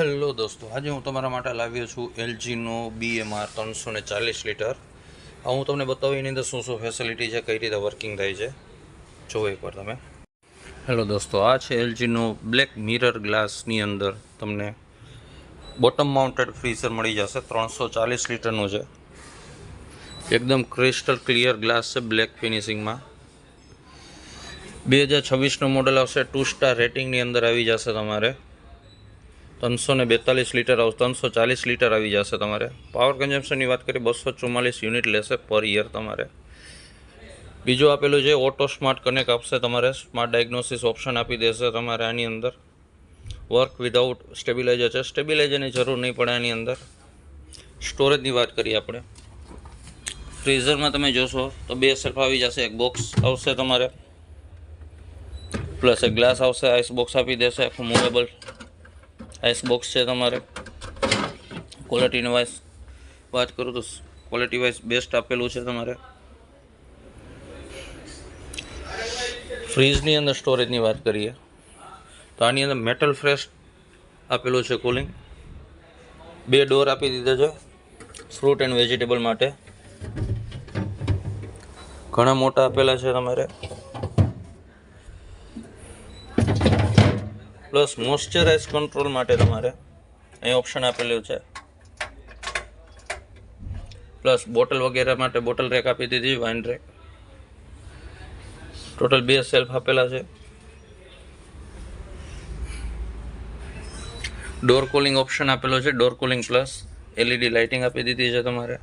Hello દોસ્તો, આજે હું તમારા માટે લાવ્યો છું એલજીનો BMR 340 લીટર. હું તમને બતાવું એની અંદર શું શું ફેસિલિટી છે, કઈ રીતે વર્કિંગ થાય છે. જુઓ એકવાર તમે. હેલો દોસ્તો, આ છે એલજીનો બ્લેક મિરર ગ્લાસની અંદર તમને બોટમ માઉન્ટેડ ફ્રીઝર મળી જશે. 340 લીટરનું છે. એકદમ ક્રિસ્ટલ ક્લિયર ગ્લાસ છે, બ્લેક ફિનિશિંગમાં. 2026નું મોડલ આવશે. 2 સ્ટાર રેટિંગની અંદર આવી જશે. તમારે 342 લીટર આવશે, 340 લીટર આવી જશે. તમારે પાવર કન્ઝમ્પશનની વાત કરીએ 244 યુનિટ લેશે પર યર. તમારે બીજું આપેલું છે ઓટો સ્માર્ટ કનેક્ટ આપશે. તમારે સ્માર્ટ ડાયગ્નોસિસ ઓપ્શન આપી દેશે. તમારે આની અંદર વર્ક વિધાઉટ સ્ટેબિલાઇઝર છે, સ્ટેબિલાઇઝરની જરૂર નહીં પડે આની અંદર. સ્ટોરેજની વાત કરીએ આપણે, ફ્રીઝરમાં તમે જોશો તો 2 શેલ્ફ આવી જશે, એક બોક્સ આવશે તમારે, પ્લસ એક ગ્લાસ આવશે. આઈસ બોક્સ આપી દેશે, આખું મૂવેબલ આઈસ બોક્સ છે. તમારે ક્વોલિટીની વાત કરું તો ક્વોલિટી વાઇઝ બેસ્ટ આપેલું છે. તમારે ફ્રીજની અંદર સ્ટોરેજની વાત કરીએ તો આની અંદર મેટલ ફ્રેશ આપેલું છે. કુલિંગ 2 ડોર આપી દીધા છે ફ્રૂટ એન્ડ વેજીટેબલ માટે. ઘણા મોટા આપેલા છે તમારે. પ્લસ મોઇશ્ચરાઇઝ કંટ્રોલ માટે તમારે અહીં ઓપ્શન આપેલું છે. પ્લસ બોટલ વગેરે માટે બોટલ રેક આપી દીધી, વાઇન રેક. ટોટલ 2 શેલ્ફ આપેલા છે. ડોર કુલિંગ ઓપ્શન આપેલો છે, door cooling plus LED lighting આપી દીધી છે. તમારે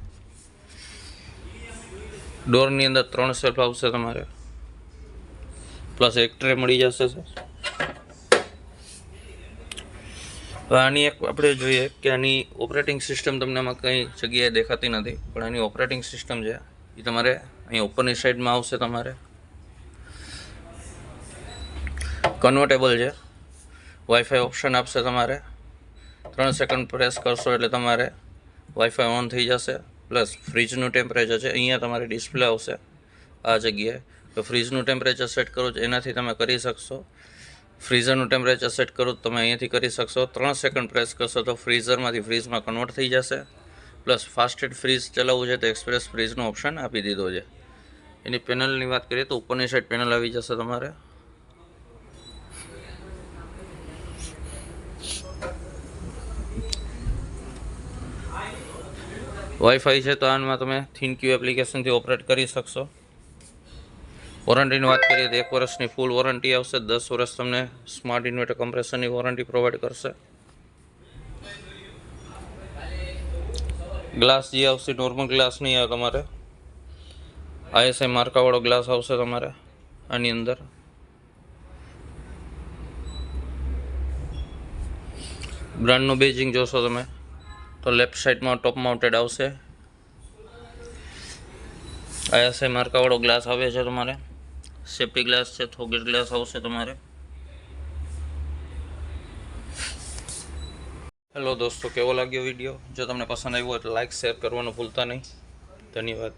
ડોરની અંદર 3 શેલ્ફ આવશે તમારે, પ્લસ એક ટ્રે મળી જશે. આની એક આપણે જોઈએ કે આની ઓપરેટિંગ સિસ્ટમ તમને આમાં કંઈ જગ્યાએ દેખાતી નથી, પણ આની ઓપરેટિંગ સિસ્ટમ છે એ તમારે અહીં ઉપરની સાઈડમાં આવશે. તમારે કન્વર્ટેબલ છે, વાઈફાઈ ઓપ્શન આપશે. તમારે 3 સેકન્ડ પ્રેસ કરશો એટલે તમારે વાઈફાઈ ઓન થઈ જશે. પ્લસ ફ્રીજનું ટેમ્પરેચર છે, અહીંયા તમારે ડિસ્પ્લે આવશે આ જગ્યાએ. તો ફ્રીજનું ટેમ્પરેચર સેટ કરો એનાથી તમે કરી શકશો. ફ્રીઝરનું ટેમ્પરેચર સેટ કરો તમે અહીંયાથી કરી શકશો. 3 સેકન્ડ પ્રેસ કરશો તો ફ્રીઝરમાંથી ફ્રીઝમાં કન્વર્ટ થઈ જશે. પ્લસ ફાસ્ટેડ ફ્રીઝ ચલાવવું છે તો એક્સપ્રેસ ફ્રીઝનો ઓપ્શન આપી દીધો છે. એની પેનલની વાત કરીએ તો ઉપરની સાઈડ પેનલ આવી જશે. તમારે વાઈફાઈ છે તો આમાં તમે થિંક્યુ એપ્લિકેશનથી ઓપરેટ કરી શકશો. વોરંટીની વાત કરીએ તો 1 વર્ષની ફૂલ વોરંટી આવશે. 10 વર્ષ તમને સ્માર્ટ ઇન્વર્ટર કમ્પ્રેસરની વોરંટી પ્રોવાઈડ કરશે. ગ્લાસ જે આવશે નોર્મલ ગ્લાસ નહીં આવે, તમારે ISI માર્કાવાળો ગ્લાસ આવશે. તમારે આની અંદર બ્રાન્ડનું બેજિંગ જોશો તમે તો લેફ્ટ સાઈડમાં ટોપ માઉન્ટેડ આવશે. ISI માર્કાવાળો ગ્લાસ આવે છે. તમારે સેફ્ટી ગ્લાસ છે, થોગેટ ગ્લાસ આવશે તમારે. હેલો દોસ્તો, કેવો લાગ્યો વિડીયો? જો તમને પસંદ આવ્યો હોય તો લાઇક શેર કરવાનું ભૂલતા નહીં. ધન્યવાદ.